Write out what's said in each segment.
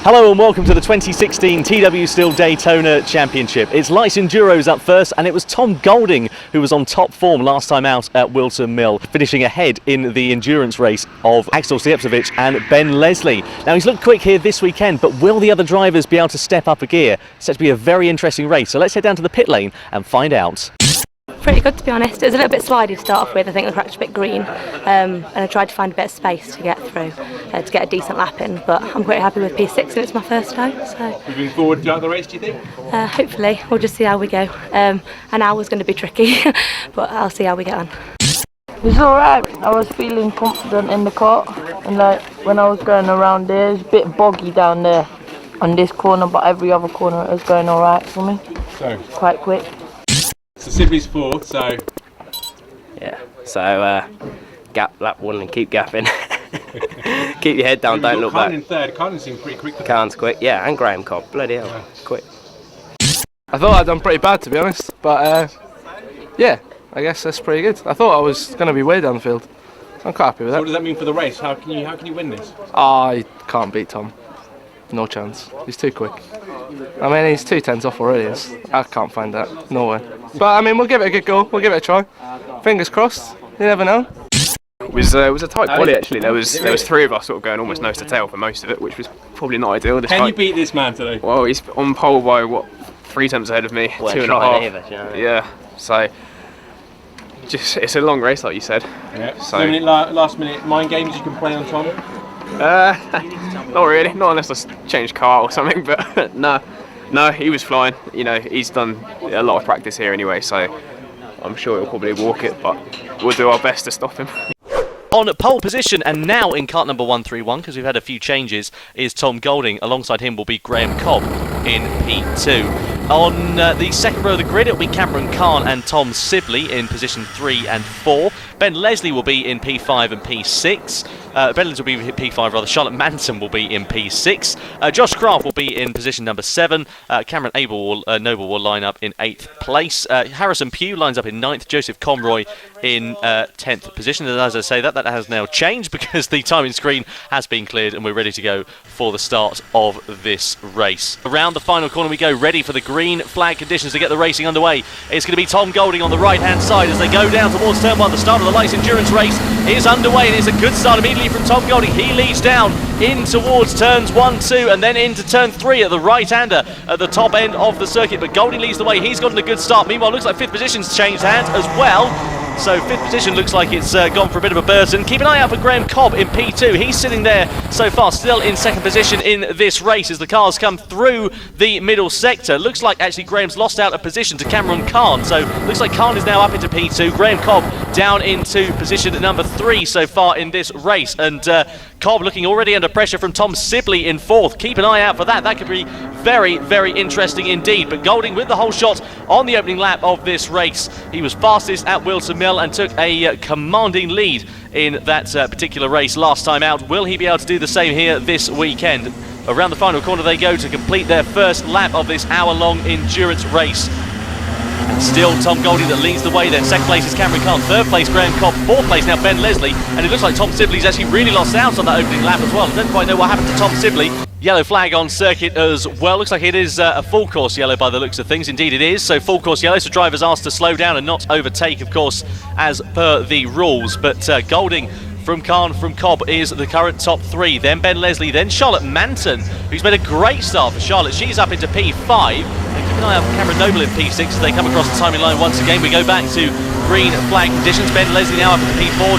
Hello and welcome to the 2016 TW Steel Daytona Championship. It's Light Enduros up first, and it was Tom Golding who was on top form last time out at Wilton Mill, finishing ahead in the endurance race of Axel Siepcewicz and Ben Leslie. Now he's looked quick here this weekend, but will the other drivers be able to step up a gear? It's set to be a very interesting race, so let's head down to the pit lane and find out. Pretty good, to be honest. It was a little bit slidey to start off with. I think the track's a bit green, and I tried to find a bit of space to get through to get a decent lap in, but I'm pretty happy with P6 and it's my first time. So moving forward throughout the race, do you think? Hopefully, we'll just see how we go. An hour's going to be tricky, but I'll see how we get on. It's alright. I was feeling confident in the car, and like when I was going around there, it's a bit boggy down there on this corner, but every other corner it was going alright for me. So quite quick. So Sibley's fourth, so yeah. So gap lap one and keep gapping. Keep your head down, don't look back. Khan in third. Khan seemed pretty quick. Khan's quick, yeah, and Graham Cobb, bloody hell, yeah. Quick. I thought I'd done pretty bad, to be honest, but yeah, I guess that's pretty good. I thought I was going to be way down the field. I'm quite happy with that. So what does that mean for the race? How can you win this? I can't beat Tom. No chance. He's too quick. I mean, he's 2 tenths off already. I can't find that. No way. But I mean, we'll give it a good go. We'll give it a try. Fingers crossed. You never know. It was a tight quali actually. There was 3 of us sort of going almost nose to tail for most of it, which was probably not ideal. Can you beat this man today? Well, he's on pole by what 3 tenths ahead of me, 2.5. Either, yeah. So it's a long race, like you said. Yeah. So last minute mind games you can play on Tom. Not really. Not unless I change car or something. But no, he was flying. You know, he's done a lot of practice here anyway, so I'm sure he'll probably walk it, but we'll do our best to stop him. On pole position and now in kart number 131, because we've had a few changes, is Tom Golding. Alongside him will be Graham Cobb in P2. On the second row of the grid, it will be Cameron Khan and Tom Sibley in position 3 and 4. Ben Leslie will be in P5 and P6. Ben Leslie will be in P5 rather. Charlotte Manson will be in P6. Josh Craft will be in position number 7. Cameron Noble will line up in 8th place. Harrison Pugh lines up in 9th. Joseph Conroy in 10th position. And as I say, that has now changed because the timing screen has been cleared and we're ready to go for the start of this race. Around the final corner we go, ready for the green flag conditions to get the racing underway. It's going to be Tom Golding on the right hand side as they go down towards turn 1. The start of the Light Endurance race is underway, and it's a good start immediately from Tom Golding. He leads down in towards turns 1, 2 and then into turn 3 at the right-hander at the top end of the circuit, but Golding leads the way. He's gotten a good start. Meanwhile, looks like 5th position's changed hands as well. So 5th position looks like it's gone for a bit of a burden. Keep an eye out for Graham Cobb in P2. He's sitting there so far, still in 2nd position in this race as the cars come through the middle sector. Looks like actually Graham's lost out a position to Cameron Khan. So looks like Khan is now up into P2. Graham Cobb down into position number 3 so far in this race. And Cobb looking already under pressure from Tom Sibley in 4th. Keep an eye out for that. That could be very, very interesting indeed. But Golding with the whole shot on the opening lap of this race. He was fastest at Wilton Mill and took a commanding lead in that particular race last time out. Will he be able to do the same here this weekend? Around the final corner they go to complete their first lap of this hour-long endurance race. And still Tom Golding that leads the way then. 2nd place is Cameron Khan, 3rd place Graham Cobb, 4th place now Ben Leslie, and it looks like Tom Sibley's actually really lost out on that opening lap as well. I don't quite know what happened to Tom Sibley. Yellow flag on circuit as well. Looks like it is a full course yellow by the looks of things. Indeed it is. So full course yellow, so drivers asked to slow down and not overtake, of course, as per the rules. But Golding from Khan from Cobb is the current top 3. Then Ben Leslie, then Charlotte Manson, who's made a great start for Charlotte. She's up into P5. And keep an eye out for Cameron Noble in P6 as they come across the timing line once again. We go back to green flag conditions. Ben Leslie now up into P4.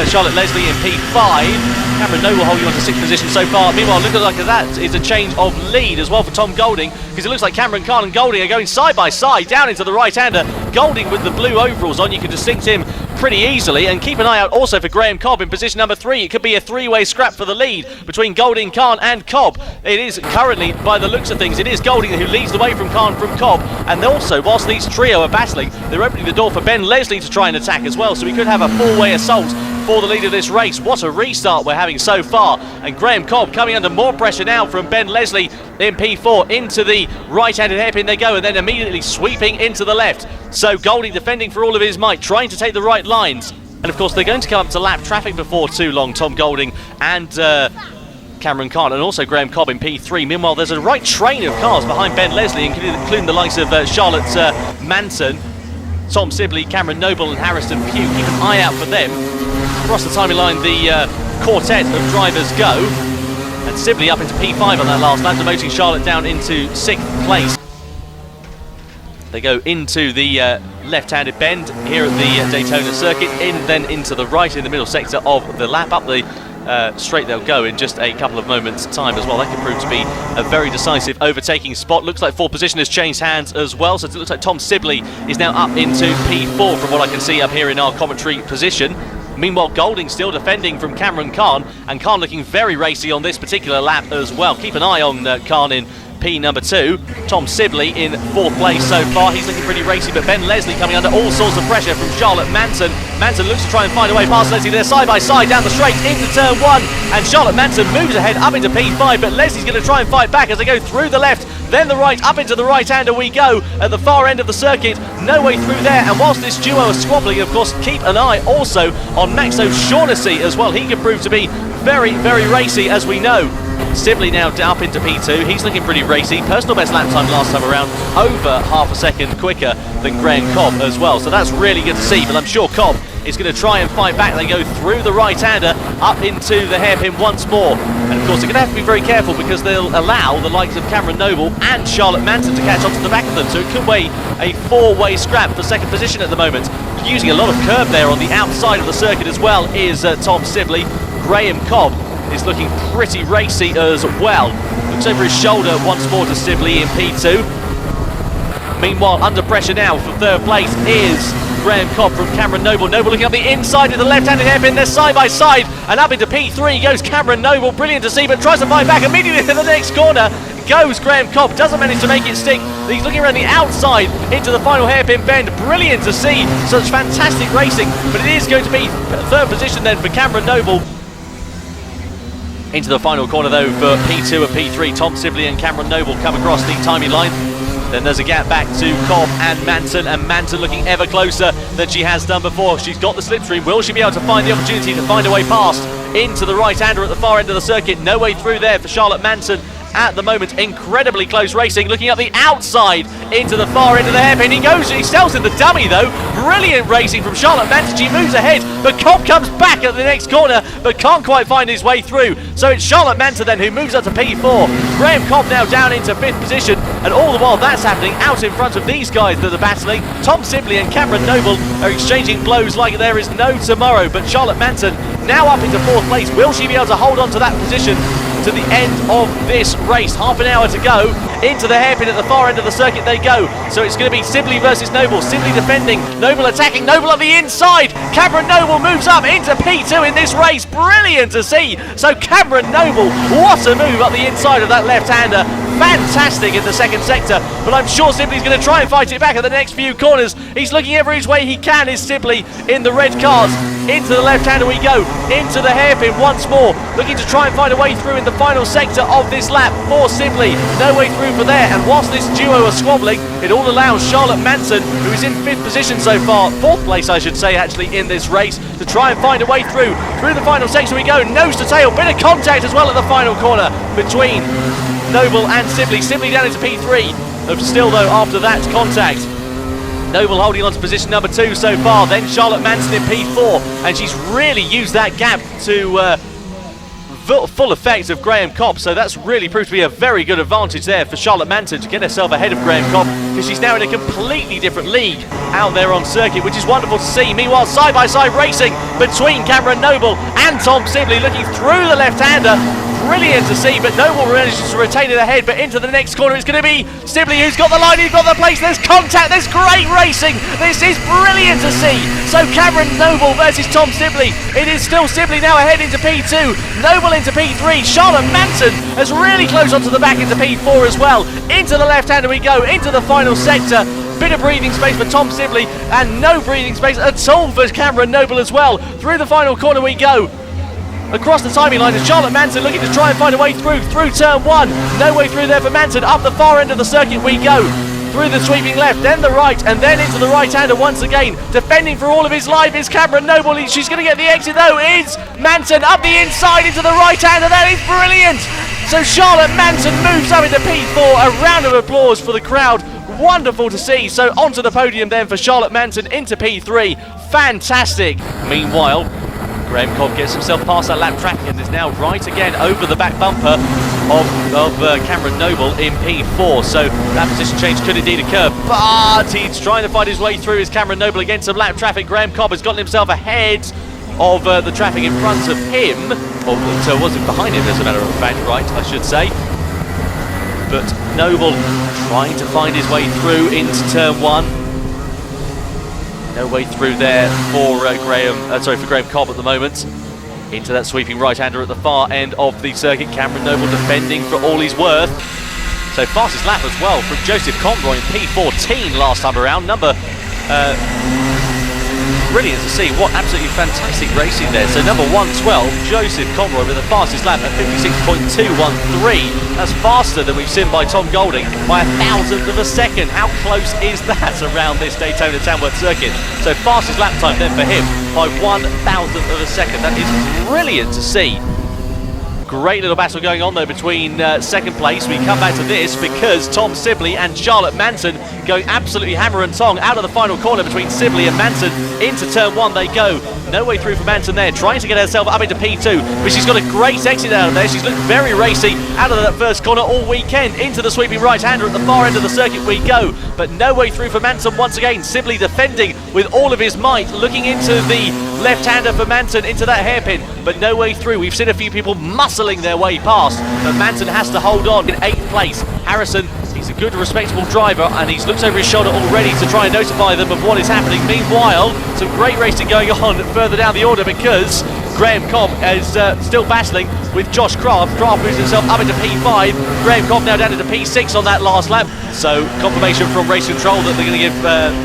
Charlotte Leslie in P5. Cameron Noble holding on to 6th position so far. Meanwhile, look like that is a change of lead as well for Tom Golding, because it looks like Cameron Khan and Golding are going side by side down into the right-hander. Golding with the blue overalls on, you can distinct him pretty easily. And keep an eye out also for Graham Cobb in position number 3. It could be a 3-way scrap for the lead between Golding, Khan and Cobb. It is currently, by the looks of things, it is Golding who leads the way from Khan from Cobb. And also, whilst these trio are battling, they're opening the door for Ben Leslie to try and attack as well. So we could have a 4-way assault for the lead of this race. What a restart we're having so far. And Graham Cobb coming under more pressure now from Ben Leslie in P4 into the right-handed hairpin they go, and then immediately sweeping into the left. So Golding defending for all of his might, trying to take the right lines. And of course they're going to come up to lap traffic before too long, Tom Golding and Cameron Khan, and also Graham Cobb in P3. Meanwhile, there's a right train of cars behind Ben Leslie, including the likes of Charlotte Manson, Tom Sibley, Cameron Noble and Harrison Pugh. Keep an eye out for them. Across the timing line, the quartet of drivers go. And Sibley up into P5 on that last lap, demoting Charlotte down into 6th place. They go into the left-handed bend here at the Daytona circuit, then into the right in the middle sector of the lap. Up the straight they'll go in just a couple of moments' time as well. That could prove to be a very decisive overtaking spot. Looks like 4th position has changed hands as well, so it looks like Tom Sibley is now up into P4 from what I can see up here in our commentary position. Meanwhile, Golding still defending from Cameron Khan, and Khan looking very racy on this particular lap as well. Keep an eye on Khan in P number 2. Tom Sibley in 4th place so far. He's looking pretty racy, but Ben Leslie coming under all sorts of pressure from Charlotte Manson. Manson looks to try and find a way past Leslie. They're side by side down the straight into turn 1, and Charlotte Manson moves ahead up into P5, but Leslie's going to try and fight back as they go through the left, then the right, up into the right-hander we go at the far end of the circuit. No way through there, and whilst this duo are squabbling, of course, keep an eye also on Max O'Shaughnessy as well. He could prove to be very, very racy, as we know. Sibley now up into P2. He's looking pretty racy. Personal best lap time last time around, over half a second quicker than Graham Cobb as well. So that's really good to see, but I'm sure Cobb is going to try and fight back. They go through the right-hander, up into the hairpin once more. And of course, they're going to have to be very careful because they'll allow the likes of Cameron Noble and Charlotte Manson to catch up to the back of them. So it could weigh a 4-way scrap for 2nd position at the moment. Using a lot of curb there on the outside of the circuit as well is Tom Sibley. Graham Cobb is looking pretty racy as well. Looks over his shoulder once more to Sibley in P2. Meanwhile, under pressure now for 3rd place is Graham Cobb from Cameron Noble. Noble looking up the inside of the left-handed hairpin. They're side by side, and up into P3 goes Cameron Noble. Brilliant to see, but tries to fight back immediately in the next corner. Goes Graham Cobb, doesn't manage to make it stick. He's looking around the outside into the final hairpin bend. Brilliant to see, such fantastic racing, but it is going to be 3rd position then for Cameron Noble. Into the final corner though for P2 and P3. Tom Sibley and Cameron Noble come across the timing line. Then there's a gap back to Cobb and Manson looking ever closer than she has done before. She's got the slipstream. Will she be able to find the opportunity to find a way past into the right-hander at the far end of the circuit? No way through there for Charlotte Manson. At the moment, incredibly close racing, looking up the outside into the far end of the hairpin. He sells in the dummy though. Brilliant racing from Charlotte Manson. She moves ahead, but Cobb comes back at the next corner, but can't quite find his way through. So it's Charlotte Manson then who moves up to P4. Graham Cobb now down into 5th position, and all the while that's happening out in front of these guys that are battling. Tom Sibley and Cameron Noble are exchanging blows like there is no tomorrow, but Charlotte Manson now up into 4th place. Will she be able to hold on to that position to the end of this race? Half an hour to go. Into the hairpin at the far end of the circuit they go. So it's going to be Sibley versus Noble. Sibley defending, Noble attacking, Noble on the inside. Cameron Noble moves up into P2 in this race. Brilliant to see. So Cameron Noble, what a move up the inside of that left-hander. Fantastic in the 2nd sector, but I'm sure Sibley's going to try and fight it back at the next few corners. He's looking every way he can, is Sibley, in the red cars. Into the left-hander we go, into the hairpin once more, looking to try and find a way through in the final sector of this lap for Sibley. No way through for there, and whilst this duo are squabbling, it all allows Charlotte Manson, who is in 5th position so far, 4th place I should say actually in this race, to try and find a way through. Through the final section we go, nose to tail, bit of contact as well at the final corner between Noble and Sibley. Sibley down into P3, still though after that contact. Noble holding on to position number 2 so far, then Charlotte Manson in P4, and she's really used that gap to full effect of Graham Cobb, so that's really proved to be a very good advantage there for Charlotte Manson to get herself ahead of Graham Cobb, because she's now in a completely different league out there on circuit, which is wonderful to see. Meanwhile, side-by-side racing between Cameron Noble and Tom Sibley, looking through the left-hander. Brilliant to see, but Noble manages to retain it ahead, but into the next corner it's going to be Sibley who's got the line, who's got the place. There's contact, there's great racing. This is brilliant to see. So Cameron Noble versus Tom Sibley. It is still Sibley now ahead into P2, Noble into P3. Charlotte Manson has really closed onto the back into P4 as well. Into the left-hander we go, into the final sector. Bit of breathing space for Tom Sibley and no breathing space at all for Cameron Noble as well. Through the final corner we go. Across the timing line is Charlotte Manson looking to try and find a way through turn 1. No way through there for Manson. Up the far end of the circuit we go. through the sweeping left, then the right, and then into the right-hander once again. Defending for all of his life is Cameron Noble. She's going to get the exit though, is Manson up the inside into the right-hander. That is brilliant. So Charlotte Manson moves up into P4. A round of applause for the crowd. Wonderful to see. So onto the podium then for Charlotte Manson into P3. Fantastic. Meanwhile, Graham Cobb gets himself past that lap traffic and is now right again over the back bumper of Cameron Noble in P4. So that position change could indeed occur, but he's trying to find his way through. Is Cameron Noble against some lap traffic? Graham Cobb has gotten himself ahead of the traffic in front of him, or so was it behind him as a matter of fact, right, I should say. But Noble trying to find his way through into turn 1. No way through there for Graham Cobb at the moment. Into that sweeping right-hander at the far end of the circuit. Cameron Noble defending for all he's worth. So fastest lap as well from Joseph Conroy in P14 last time around. Brilliant to see. What absolutely fantastic racing there. So number 112, Joseph Conroy with the fastest lap at 56.213. That's faster than we've seen by Tom Golding by 1,000th of a second. How close is that around this Daytona Tamworth circuit? So fastest lap time then for him by 1,000th of a second. That is brilliant to see. Great little battle going on though between second place. We come back to this because Tom Sibley and Charlotte Manson going absolutely hammer and tong out of the final corner between Sibley and Manson. Into turn 1 they go. No way through for Manson there, trying to get herself up into P2, but she's got a great exit out of there. She's looked very racy out of that first corner all weekend. Into the sweeping right-hander at the far end of the circuit we go, but no way through for Manson once again. Sibley defending with all of his might, looking into the left-hander for Manson into that hairpin, but no way through. We've seen a few people muscling their way past, but Manson has to hold on in 8th place. Harrison, he's a good, respectable driver, and he's looked over his shoulder already to try and notify them of what is happening. Meanwhile, some great racing going on further down the order because Graham Cobb is still battling with Josh Kraft. Kraft moves himself up into P5. Graham Cobb now down into P6 on that last lap. So confirmation from Race Control that they're going to give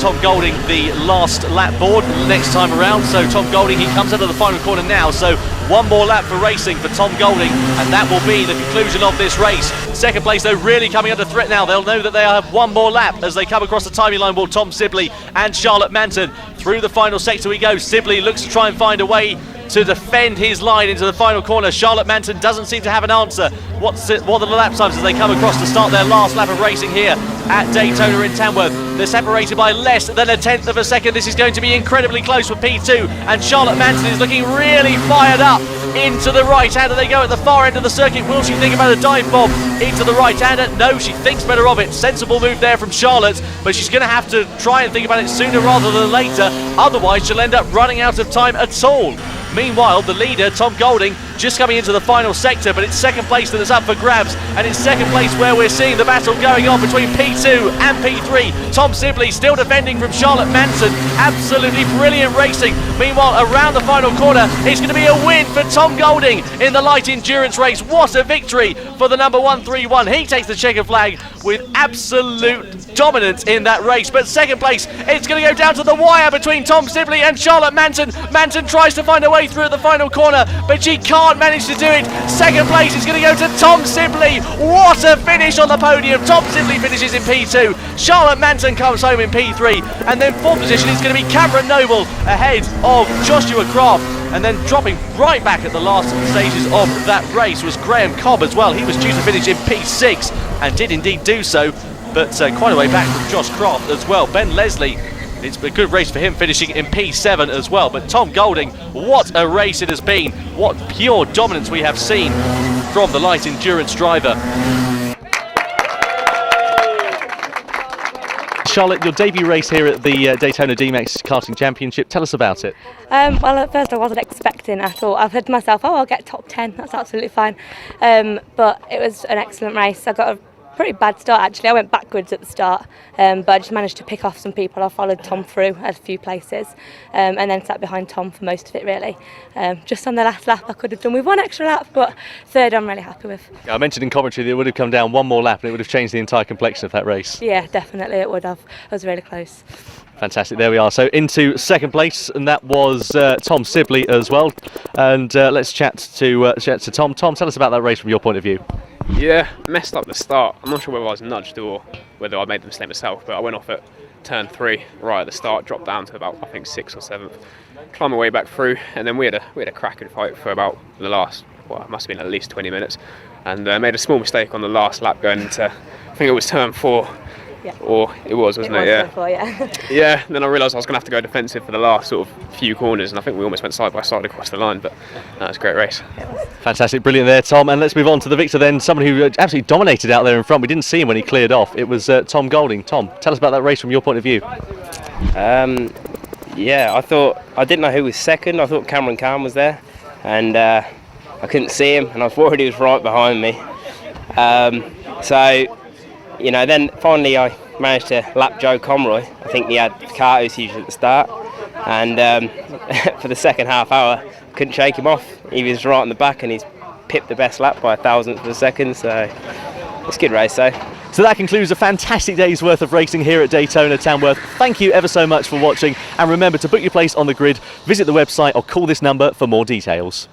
Tom Golding the last lap board next time around. So Tom Golding, he comes out of the final corner now. So one more lap for racing for Tom Golding, and that will be the conclusion of this race. Second place though really coming under threat now. They'll know that they have one more lap as they come across the timing line. Will Tom Sibley and Charlotte Manson through the final sector we go. Sibley looks to try and find a way to defend his line into the final corner. Charlotte Manson doesn't seem to have an answer. What are the lap times as they come across to start their last lap of racing here at Daytona in Tamworth? They're separated by less than 1/10 of a second. This is going to be incredibly close for P2, and Charlotte Manson is looking really fired up into the right-hander. They go at the far end of the circuit. Will she think about a dive bomb into the right-hander? No, she thinks better of it. Sensible move there from Charlotte, but she's going to have to try and think about it sooner rather than later. Otherwise, she'll end up running out of time at all. Meanwhile, the leader, Tom Golding, just coming into the final sector, but it's second place that is up for grabs, and it's second place where we're seeing the battle going on between P2 and P3. Tom Sibley still defending from Charlotte Manson. Absolutely brilliant racing. Meanwhile, around the final corner, it's going to be a win for Tom Golding in the light endurance race. What a victory for the number 131. He takes the checkered flag with absolute dominance in that race. But second place, it's going to go down to the wire between Tom Sibley and Charlotte Manson. Manson tries to find a way through at the final corner, but she can't manage to do it. Second place is going to go to Tom Sibley. What a finish on the podium. Tom Sibley finishes in P2. Charlotte Manson comes home in P3. And then fourth position is going to be Cameron Noble ahead of Joshua Kraft. And then dropping right back at the last stages of that race was Graham Cobb as well. He was due to finish in P6 and did indeed do so, but quite a way back from Josh Kraft as well. Ben Leslie, it's a good race for him, finishing in P7 as well. But Tom Golding, what a race it has been. What pure dominance we have seen from the light endurance driver. Charlotte, your debut race here at the Daytona DMAX Karting Championship. Tell us about it. Well, at first I wasn't expecting at all. I've said to myself, oh, I'll get top 10, that's absolutely fine. But it was an excellent race. I got a pretty bad start actually. I went backwards at the start, but I just managed to pick off some people. I followed Tom through at a few places, and then sat behind Tom for most of it really. Just on the last lap I could have done with one extra lap, but third I'm really happy with. I mentioned in commentary that it would have come down one more lap and it would have changed the entire complexion of that race. Yeah, definitely it would have. I was really close. Fantastic, there we are. So into second place, and that was Tom Sibley as well. And let's chat to Tom. Tom, tell us about that race from your point of view. Yeah, messed up the start. I'm not sure whether I was nudged or whether I made the mistake myself, but I went off at turn 3 right at the start, dropped down to about, I think, 6th or 7th, climbed my way back through, and then we had a cracking fight for about the last, well, it must have been at least 20 minutes, and made a small mistake on the last lap going into, I think it was turn 4. Yeah. Or it was, wasn't it? Was Yeah. before, yeah. Yeah, then I realised I was going to have to go defensive for the last sort of few corners, and I think we almost went side by side across the line, but that was a great race. Fantastic, brilliant there, Tom. And let's move on to the victor then, someone who absolutely dominated out there in front. We didn't see him when he cleared off. It was Tom Golding. Tom, tell us about that race from your point of view. Yeah, I didn't know who was second. I thought Cameron Khan was there, and I couldn't see him, and I was worried he was right behind me. So, you know, then finally I managed to lap Joe Conroy. I think he had car issues at the start, and for the second half hour, couldn't shake him off. He was right in the back, and he's pipped the best lap by 1,000th of a second. So it's a good race, though. So that concludes a fantastic day's worth of racing here at Daytona Tamworth. Thank you ever so much for watching, and remember to book your place on the grid, visit the website or call this number for more details.